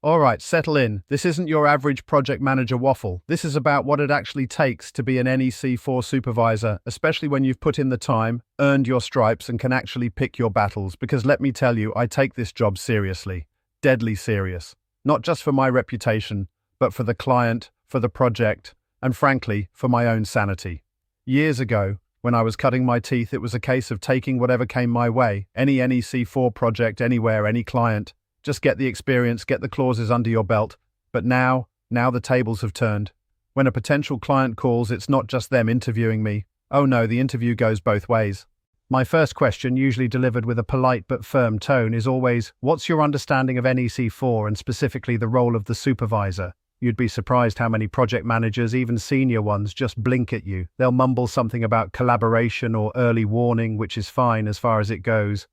All right, settle in. This isn't your average project manager waffle. This is about what it actually takes to be an NEC4 supervisor, especially when you've put in the time, earned your stripes, and can actually pick your battles. Because let me tell you, I take this job seriously. Deadly serious. Not just for my reputation, but for the client, for the project, and frankly, for my own sanity. Years ago, when I was cutting my teeth, it was a case of taking whatever came my way, any NEC4 project, anywhere, any client. Just get the experience, get the clauses under your belt. But now the tables have turned. When a potential client calls, it's not just them interviewing me. Oh no, the interview goes both ways. My first question, usually delivered with a polite but firm tone, is always, what's your understanding of NEC4 and specifically the role of the supervisor? You'd be surprised how many project managers, even senior ones, just blink at you. They'll mumble something about collaboration or early warning, which is fine as far as it goes.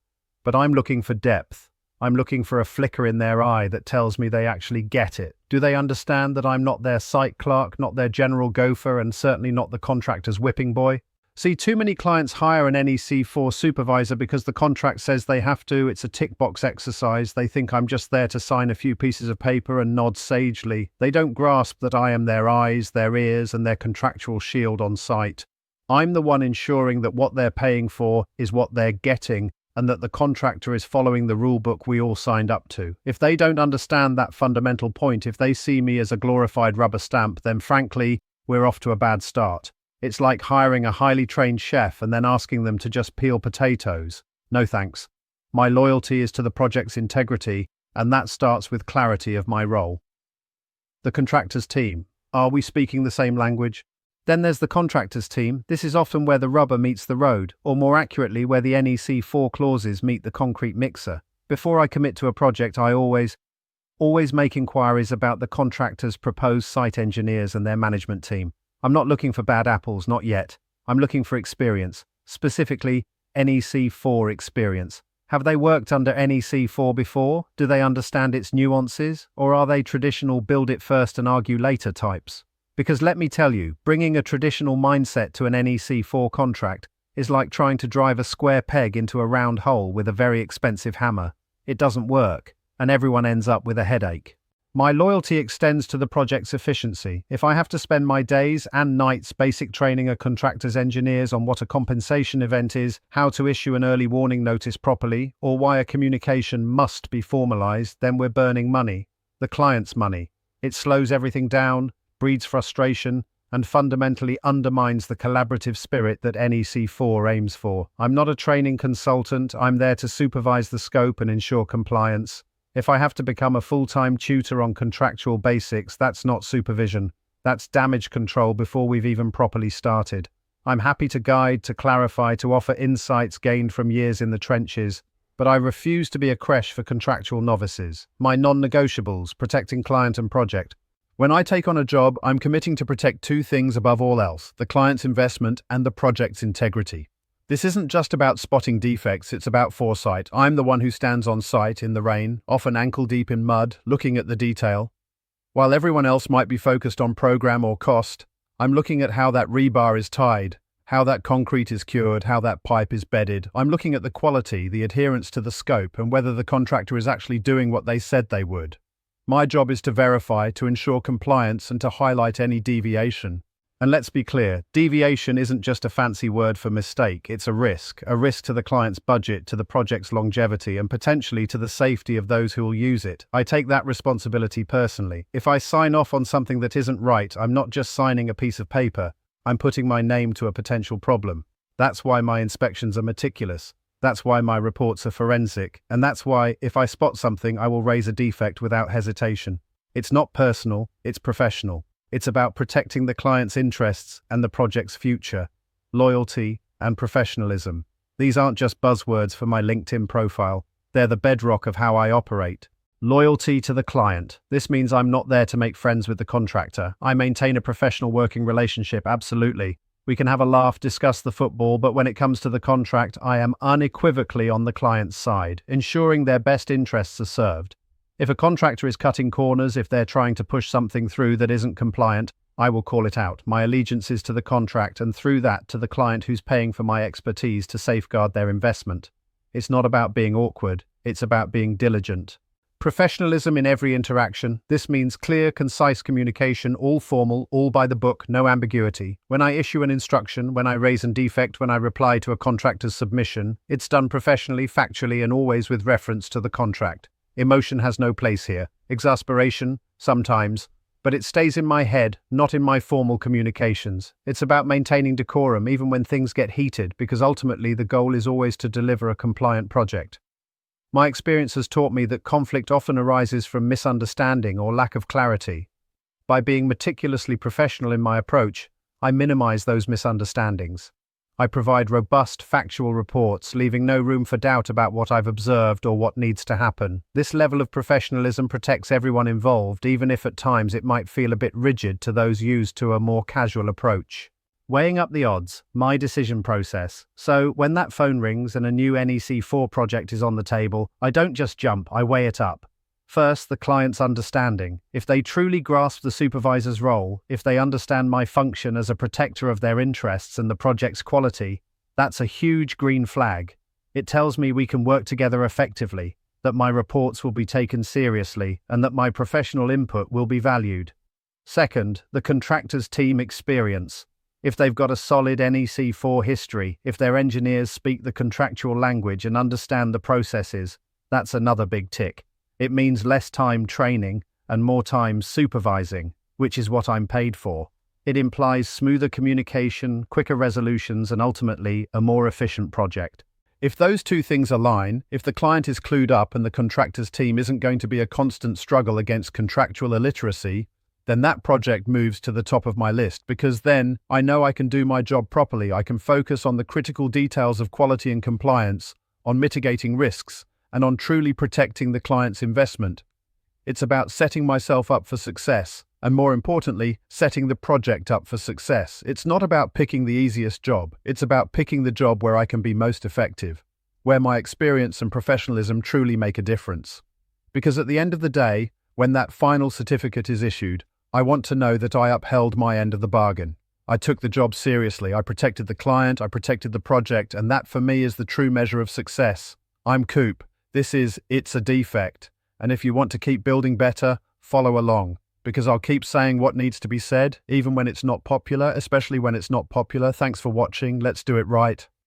But I'm looking for depth. I'm looking for a flicker in their eye that tells me they actually get it. Do they understand that I'm not their site clerk, not their general gopher, and certainly not the contractor's whipping boy? See, too many clients hire an NEC4 supervisor because the contract says they have to. It's a tick box exercise. They think I'm just there to sign a few pieces of paper and nod sagely. They don't grasp that I am their eyes, their ears, and their contractual shield on site. I'm the one ensuring that what they're paying for is what they're getting, and that the contractor is following the rule book we all signed up to. If they don't understand that fundamental point, if they see me as a glorified rubber stamp, then frankly, we're off to a bad start. It's like hiring a highly trained chef and then asking them to just peel potatoes. No thanks. My loyalty is to the project's integrity, and that starts with clarity of my role. The contractor's team. Are we speaking the same language? Then there's the contractor's team. This is often where the rubber meets the road, or more accurately, where the NEC4 clauses meet the concrete mixer. Before I commit to a project, I always make inquiries about the contractor's proposed site engineers and their management team. I'm not looking for bad apples, not yet. I'm looking for experience, specifically NEC4 experience. Have they worked under NEC4 before? Do they understand its nuances? Or are they traditional build it first and argue later types? Because let me tell you, bringing a traditional mindset to an NEC4 contract is like trying to drive a square peg into a round hole with a very expensive hammer. It doesn't work, and everyone ends up with a headache. My loyalty extends to the project's efficiency. If I have to spend my days and nights basic training a contractor's engineers on what a compensation event is, how to issue an early warning notice properly, or why a communication must be formalized, then we're burning money. The client's money. It slows everything down, breeds frustration, and fundamentally undermines the collaborative spirit that NEC4 aims for. I'm not a training consultant. I'm there to supervise the scope and ensure compliance. If I have to become a full-time tutor on contractual basics, that's not supervision. That's damage control before we've even properly started. I'm happy to guide, to clarify, to offer insights gained from years in the trenches, but I refuse to be a creche for contractual novices. My non-negotiables, protecting client and project. When I take on a job, I'm committing to protect two things above all else: the client's investment and the project's integrity. This isn't just about spotting defects, it's about foresight. I'm the one who stands on site in the rain, often ankle-deep in mud, looking at the detail. While everyone else might be focused on program or cost, I'm looking at how that rebar is tied, how that concrete is cured, how that pipe is bedded. I'm looking at the quality, the adherence to the scope, and whether the contractor is actually doing what they said they would. My job is to verify, to ensure compliance, and to highlight any deviation. And let's be clear, deviation isn't just a fancy word for mistake, it's a risk to the client's budget, to the project's longevity, and potentially to the safety of those who will use it. I take that responsibility personally. If I sign off on something that isn't right, I'm not just signing a piece of paper, I'm putting my name to a potential problem. That's why my inspections are meticulous. That's why my reports are forensic, and that's why, if I spot something, I will raise a defect without hesitation. It's not personal, it's professional. It's about protecting the client's interests and the project's future. Loyalty and professionalism. These aren't just buzzwords for my LinkedIn profile. They're the bedrock of how I operate. Loyalty to the client. This means I'm not there to make friends with the contractor. I maintain a professional working relationship, absolutely. We can have a laugh, discuss the football, but when it comes to the contract, I am unequivocally on the client's side, ensuring their best interests are served. If a contractor is cutting corners, if they're trying to push something through that isn't compliant, I will call it out. My allegiance is to the contract, and through that to the client who's paying for my expertise to safeguard their investment. It's not about being awkward, it's about being diligent. Professionalism in every interaction. This means clear, concise communication, all formal, all by the book, no ambiguity. When I issue an instruction, when I raise a defect, when I reply to a contractor's submission, it's done professionally, factually, and always with reference to the contract. Emotion has no place here. Exasperation, sometimes, but it stays in my head, not in my formal communications. It's about maintaining decorum even when things get heated, because ultimately the goal is always to deliver a compliant project. My experience has taught me that conflict often arises from misunderstanding or lack of clarity. By being meticulously professional in my approach, I minimize those misunderstandings. I provide robust, factual reports, leaving no room for doubt about what I've observed or what needs to happen. This level of professionalism protects everyone involved, even if at times it might feel a bit rigid to those used to a more casual approach. Weighing up the odds, my decision process. So, when that phone rings and a new NEC4 project is on the table, I don't just jump, I weigh it up. First, the client's understanding. If they truly grasp the supervisor's role, if they understand my function as a protector of their interests and the project's quality, that's a huge green flag. It tells me we can work together effectively, that my reports will be taken seriously, and that my professional input will be valued. Second, the contractor's team experience. If they've got a solid NEC4 history, if their engineers speak the contractual language and understand the processes, that's another big tick. It means less time training and more time supervising, which is what I'm paid for. It implies smoother communication, quicker resolutions, and ultimately a more efficient project. If those two things align, if the client is clued up and the contractor's team isn't going to be a constant struggle against contractual illiteracy, then that project moves to the top of my list, because then I know I can do my job properly. I can focus on the critical details of quality and compliance, on mitigating risks, and on truly protecting the client's investment. It's about setting myself up for success, and more importantly, setting the project up for success. It's not about picking the easiest job. It's about picking the job where I can be most effective, where my experience and professionalism truly make a difference. Because at the end of the day, when that final certificate is issued, I want to know that I upheld my end of the bargain. I took the job seriously, I protected the client, I protected the project, and that for me is the true measure of success. I'm Coop. This is It's a Defect. And if you want to keep building better, follow along. Because I'll keep saying what needs to be said, even when it's not popular, especially when it's not popular. Thanks for watching. Let's do it right.